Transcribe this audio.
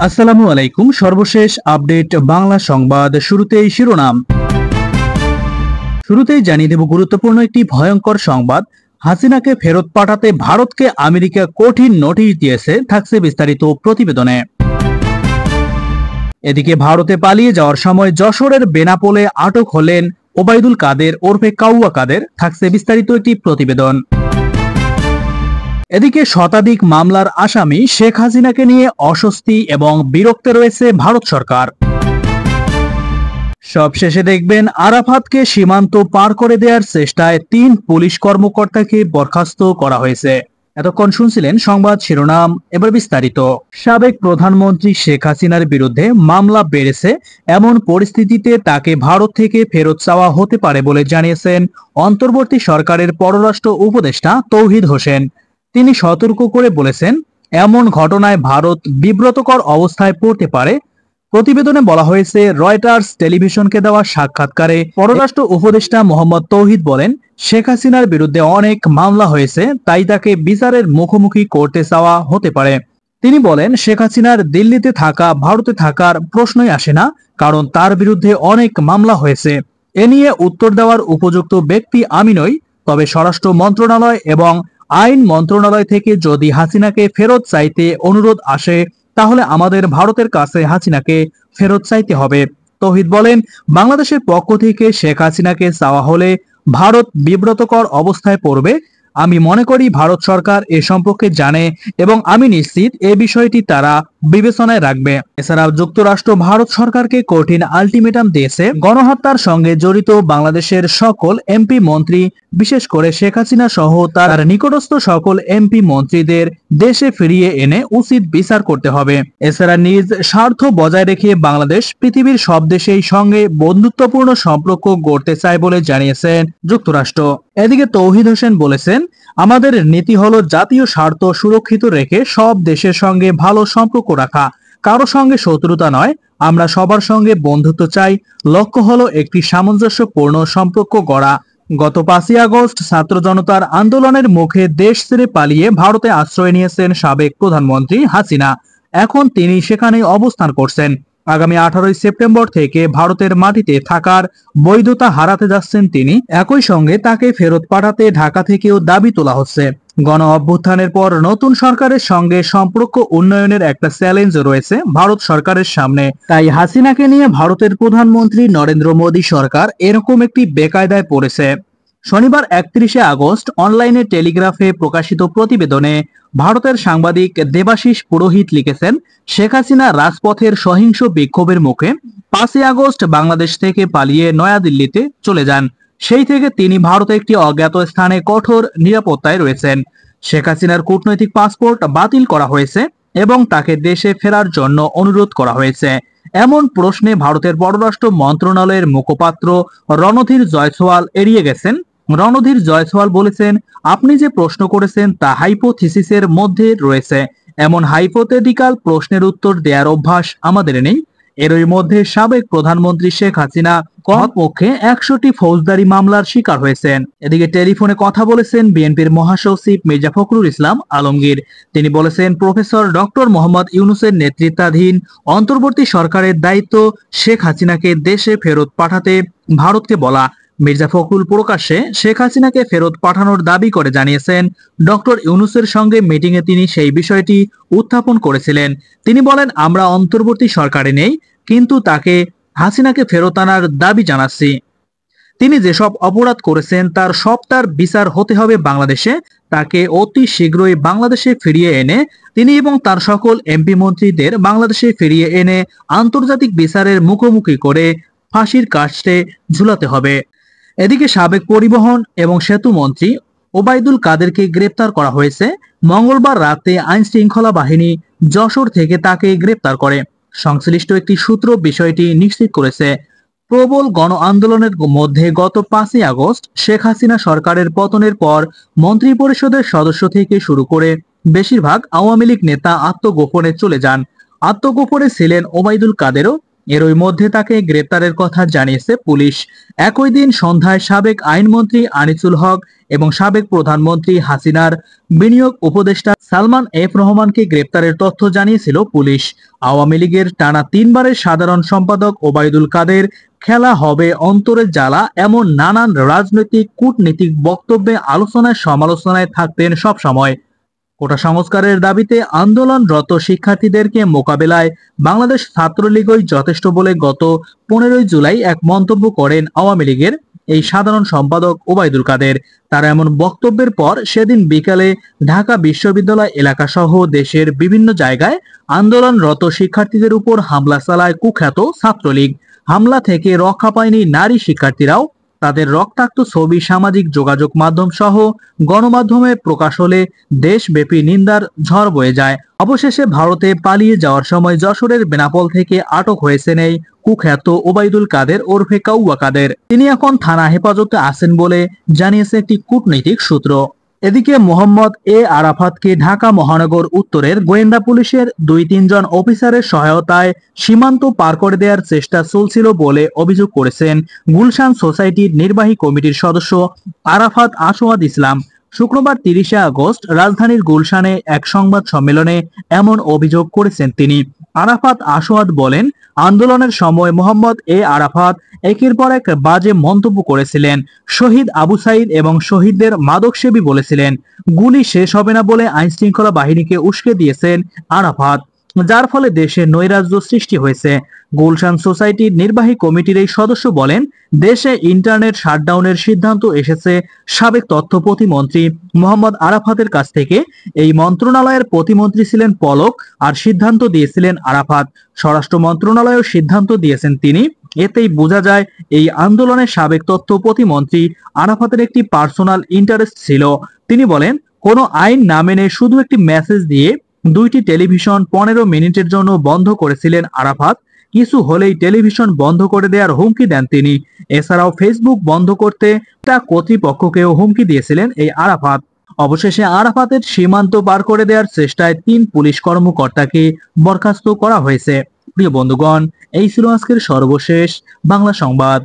আসসালামু আলাইকুম। সর্বশেষ আপডেট বাংলা সংবাদ। শুরুতেই জানিয়ে দেব গুরুত্বপূর্ণ একটি ভয়ঙ্কর সংবাদ। হাসিনাকে ফেরত পাঠাতে ভারতকে আমেরিকা কঠিন নোটিশ দিয়েছে, থাকছে বিস্তারিত প্রতিবেদনে। এদিকে ভারতে পালিয়ে যাওয়ার সময় যশোরের বেনাপোলে আটক হলেন ওবায়দুল কাদের ওরফে কাউয়া কাদের, থাকছে বিস্তারিত একটি প্রতিবেদন। এদিকে শতাধিক মামলার আসামি শেখ হাসিনাকে নিয়ে অস্বস্তি এবং বিরক্তে রয়েছে ভারত সরকার। সবশেষে দেখবেন আরাফাতকে সীমান্ত পার করে দেওয়ার চেষ্টায় 3 পুলিশ কর্মকর্তাকে বরখাস্ত করা হয়েছে। এতক্ষণ শুনছিলেন সংবাদ শিরোনাম, এবার বিস্তারিত। সাবেক প্রধানমন্ত্রী শেখ হাসিনার বিরুদ্ধে মামলা বেড়েছে, এমন পরিস্থিতিতে তাকে ভারত থেকে ফেরত চাওয়া হতে পারে বলে জানিয়েছেন অন্তর্বর্তী সরকারের পররাষ্ট্র উপদেষ্টা তৌহিদ হোসেন। তিনি সতর্ক করে বলেছেন, এমন ঘটনায় ভারত বিব্রতকর অবস্থায় পড়তে পারে। প্রতিবেদনে বলা হয়েছে, রয়টার্স টেলিভিশনকে দেওয়া সাক্ষাৎকারে পররাষ্ট্র উপদেষ্টা মোহাম্মদ তৌহিদ বলেন, শেখ হাসিনার বিরুদ্ধে অনেক মামলা হয়েছে, তাই তাকে বিচারের মুখোমুখি করতে চাওয়া হতে পারে। তিনি বলেন, শেখ হাসিনার দিল্লিতে থাকা ভারতে থাকার প্রশ্নই আসে না, কারণ তার বিরুদ্ধে অনেক মামলা হয়েছে। এ নিয়ে উত্তর দেওয়ার উপযুক্ত ব্যক্তি আমি নই, তবে স্বরাষ্ট্র মন্ত্রণালয় এবং আইন মন্ত্রণালয় থেকে যদি হাসিনাকে ফেরত চাইতে অনুরোধ আসে, তাহলে আমাদের ভারতের কাছে হাসিনাকে ফেরত চাইতে হবে। তৌহিদ বলেন, বাংলাদেশের পক্ষ থেকে শেখ হাসিনাকে চাওয়া হলে ভারত বিব্রতকর অবস্থায় পড়বে। আমি মনে করি ভারত সরকার এ সম্পর্কে জানে এবং আমি নিশ্চিত এ বিষয়টি তারা বিবেচনায় রাখবে। এছাড়াও যুক্তরাষ্ট্র ভারত সরকারকে কঠিন আলটিমেটাম দিয়েছে। গণহত্যার সঙ্গে জড়িত বাংলাদেশের সকল এমপি মন্ত্রী, বিশেষ করে শেখ হাসিনা সহ তার নিকটস্থ সকল এমপি মন্ত্রীদের দেশে ফিরিয়ে এনে উচিত বিচার করতে হবে। এছাড়া নিজ স্বার্থ বজায় রেখে বাংলাদেশ পৃথিবীর সব দেশের সঙ্গে বন্ধুত্বপূর্ণ সম্পর্ক গড়তে চায় বলে জানিয়েছেন যুক্তরাষ্ট্র। এদিকে তৌহিদ হোসেন বলেছেন, আমাদের নীতি হলো জাতীয় স্বার্থ সুরক্ষিত রেখে সব দেশের সঙ্গে ভালো সম্পর্ক রাখা, কারো সঙ্গে শত্রুতা নয়। আমরা সবার সঙ্গে বন্ধুত্ব চাই। লক্ষ্য হলো একটি সামঞ্জস্যপূর্ণ সম্পর্ক গড়া। গত 5ই আগস্ট ছাত্র জনতার আন্দোলনের মুখে দেশ ছেড়ে পালিয়ে ভারতে আশ্রয় নিয়েছেন সাবেক প্রধানমন্ত্রী হাসিনা। এখন তিনি সেখানেই অবস্থান করছেন। আগামী 18ই সেপ্টেম্বর থেকে ভারতের মাটিতে থাকার বৈধতা হারাতে যাচ্ছেন তিনি। একই সঙ্গে তাকে ফেরত পাঠাতে ঢাকা থেকেও দাবি তোলা হচ্ছে। গণ অভ্যুত্থানের পর নতুন সরকারের সঙ্গে সম্পর্ক উন্নয়নের একটা চ্যালেঞ্জ রয়েছে ভারত সরকারের সামনে। তাই হাসিনাকে নিয়ে ভারতের প্রধানমন্ত্রী নরেন্দ্র মোদী সরকার এরকম একটি বেকায়দায় পড়েছে। শনিবার 31শে আগস্ট অনলাইনে টেলিগ্রাফে প্রকাশিত প্রতিবেদনে ভারতের সাংবাদিক দেবাশিস পুরোহিত লিখেছেন, শেখ হাসিনা রাজপথের সহিংস বিক্ষোভের মুখে 5ই আগস্ট বাংলাদেশ থেকে পালিয়ে নয়াদিল্লিতে চলে যান। সেই থেকে তিনি ভারতে একটি অজ্ঞাত স্থানে কঠোর নিরাপত্তায় রয়েছেন। শেখ হাসিনার কূটনৈতিক পাসপোর্ট বাতিল করা হয়েছে এবং তাকে দেশে ফেরার জন্য অনুরোধ করা হয়েছে। এমন প্রশ্নে ভারতের পররাষ্ট্র মন্ত্রণালয়ের মুখপাত্র রণধীর জয়সওয়াল এড়িয়ে গেছেন। রণধীর জয়সওয়াল বলেছেন, আপনি যে প্রশ্ন করেছেন তা হাইপোথিসিসের মধ্যে রয়েছে। এমন হাইপোথেটিক্যাল প্রশ্নের উত্তর দেওয়ার অভ্যাস আমাদের নেই। এরই মধ্যে সাবেক প্রধানমন্ত্রী শেখ হাসিনা কমপক্ষে 100টি ফৌজদারি মামলার শিকার হয়েছেন। এদিকে টেলিফোনে কথা বলেছেন বিএনপির মহাসচিব মির্জা ফখরুল ইসলাম আলমগীর। তিনি বলেছেন, প্রফেসর ডক্টর মোহাম্মদ ইউনূসের নেতৃত্বাধীন অন্তর্বর্তী সরকারের দায়িত্ব শেখ হাসিনাকে দেশে ফেরত পাঠাতে ভারতকে বলা। মির্জা ফখরুল প্রকাশ্যে শেখ হাসিনাকে ফেরত পাঠানোর দাবি করে জানিয়েছেন, ডক্টর ইউনূসের সঙ্গে মিটিংয়ে তিনি সেই বিষয়টি উত্থাপন করেছিলেন। তিনি বলেন, আমরা অন্তর্বর্তী সরকারে নেই, কিন্তু তাকে হাসিনাকে ফেরত আনার দাবি জানাচ্ছি। তিনি যেসব অপরাধ করেছেন তার বিচার হতে হবে বাংলাদেশে। তাকে অতি শীঘ্রই বাংলাদেশে ফিরিয়ে এনে তিনি এবং তার সকল এমপি মন্ত্রীদের বাংলাদেশে ফিরিয়ে এনে আন্তর্জাতিক বিচারের মুখোমুখি করে ফাঁসির কাস্টে ঝুলাতে হবে। এদিকে সাবেক পরিবহন এবং সেতু মন্ত্রী ওবায়দুল কাদেরকে গ্রেপ্তার করা হয়েছে। মঙ্গলবার রাতে আইন শৃঙ্খলা বাহিনী যশোর থেকে তাকে গ্রেপ্তার করে। সংশ্লিষ্ট একটি সূত্র বিষয়টি নিশ্চিত করেছে। প্রবল গণ আন্দোলনের মধ্যে গত 5ই আগস্ট শেখ হাসিনা সরকারের পতনের পর মন্ত্রিপরিষদের সদস্য থেকে শুরু করে বেশিরভাগ আওয়ামী লীগ নেতা আত্মগোপনে চলে যান। আত্মগোপনে ছিলেন ওবায়দুল কাদেরও। এরই মধ্যে তাকে গ্রেপ্তারের কথা জানিয়েছে পুলিশ। একই দিন সন্ধ্যায় সাবেক আইনমন্ত্রী আনিসুল হক এবং সাবেক প্রধানমন্ত্রী হাসিনার বিনিয়োগ উপদেষ্টা সালমান এফ রহমানকে গ্রেপ্তারের তথ্য জানিয়েছিল পুলিশ। আওয়ামী লীগের টানা 3বারের সাধারণ সম্পাদক ওবায়দুল কাদের খেলা হবে অন্তরের জ্বালা এমন নানান রাজনৈতিক কূটনীতিক বক্তব্যে আলোচনায় সমালোচনায় থাকতেন সবসময়। কোটা সংস্কারের দাবিতে আন্দোলনরত শিক্ষার্থীদেরকে মোকাবেলায় বাংলাদেশ ছাত্রলীগই যথেষ্ট বলে গত 15 জুলাই এক মন্তব্য করেন আওয়ামী লীগের এই সাধারণ সম্পাদক ওবায়দুল কাদের। তার এমন বক্তব্যের পর সেদিন বিকালে ঢাকা বিশ্ববিদ্যালয় এলাকাসহ দেশের বিভিন্ন জায়গায় আন্দোলনরত শিক্ষার্থীদের উপর হামলা চালায় কুখ্যাত ছাত্রলীগ। হামলা থেকে রক্ষা পায়নি নারী শিক্ষার্থীরাও। তাদের রক্তাক্ত ছবি সামাজিক যোগাযোগ মাধ্যম সহ গণমাধ্যমে প্রকাশ হলে দেশব্যাপী নিন্দার ঝড় বয়ে যায়। অবশেষে ভারতে পালিয়ে যাওয়ার সময় যশোরের বেনাপোল থেকে আটক হয়েছেন এই কুখ্যাত ওবায়দুল কাদের ওরফে কাউয়া কাদের। তিনি এখন থানা হেফাজতে আছেন বলে জানিয়েছে একটি কূটনৈতিক সূত্র। এদিকে মোহাম্মদ এ আরাফাতকে ঢাকা মহানগর উত্তরের গোয়েন্দা পুলিশের 2-3 জন অফিসারের সহায়তায় সীমান্ত পার করে দেওয়ার চেষ্টা চলছিল বলে অভিযোগ করেছেন গুলশান সোসাইটির নির্বাহী কমিটির সদস্য আরাফাত আসওয়াদ ইসলাম। শুক্রবার 30 আগস্ট রাজধানীর গুলশানে এক সংবাদ সম্মেলনে এমন অভিযোগ করেছেন তিনি। আরাফাত আসওয়াদ বলেন, আন্দোলনের সময় মোহাম্মদ এ আরাফাত একের পর এক বাজে মন্তব্য করেছিলেন। শহীদ আবু সাইদ এবং শহীদদের মাদকসেবী বলেছিলেন। গুলি শেষ হবে না বলে আইন শৃঙ্খলা বাহিনীকে উস্কে দিয়েছেন আরাফাত, যার ফলে দেশে নৈরাজ্য সৃষ্টি হয়েছে। গুলশান সোসাইটির নির্বাহী কমিটির এই সদস্য বলেন, দেশে ইন্টারনেট শাটডাউনের সিদ্ধান্ত এসেছে সাবেক তথ্য প্রতিমন্ত্রী মোহাম্মদ আরাফাতের কাছ থেকে। এই মন্ত্রণালয়ের প্রতিমন্ত্রী ছিলেন পলক, আর সিদ্ধান্ত দিয়েছিলেন আরাফাত। স্বরাষ্ট্র মন্ত্রণালয়েও সিদ্ধান্ত দিয়েছেন তিনি। এতেই বোঝা যায় এই আন্দোলনের সাবেক তথ্য প্রতিমন্ত্রী আরাফাতের একটি পার্সোনাল ইন্টারেস্ট ছিল। তিনি বলেন, কোনো আইন না মেনে শুধু একটি মেসেজ দিয়ে 2টি টেলিভিশন 15 মিনিটের জন্য বন্ধ করেছিলেন আরাফাত। কিছু হলেই টেলিভিশন বন্ধ করে দেওয়ার হুমকি দেন তিনি। এছাড়াও ফেসবুক বন্ধ করতে তা কর্তৃপক্ষকেও হুমকি দিয়েছিলেন এই আরাফাত। অবশেষে আরাফাতের সীমান্ত পার করে দেওয়ার চেষ্টায় 3 পুলিশ কর্মকর্তাকে বরখাস্ত করা হয়েছে। প্রিয় বন্ধুগণ, এই ছিল আজকের সর্বশেষ বাংলা সংবাদ।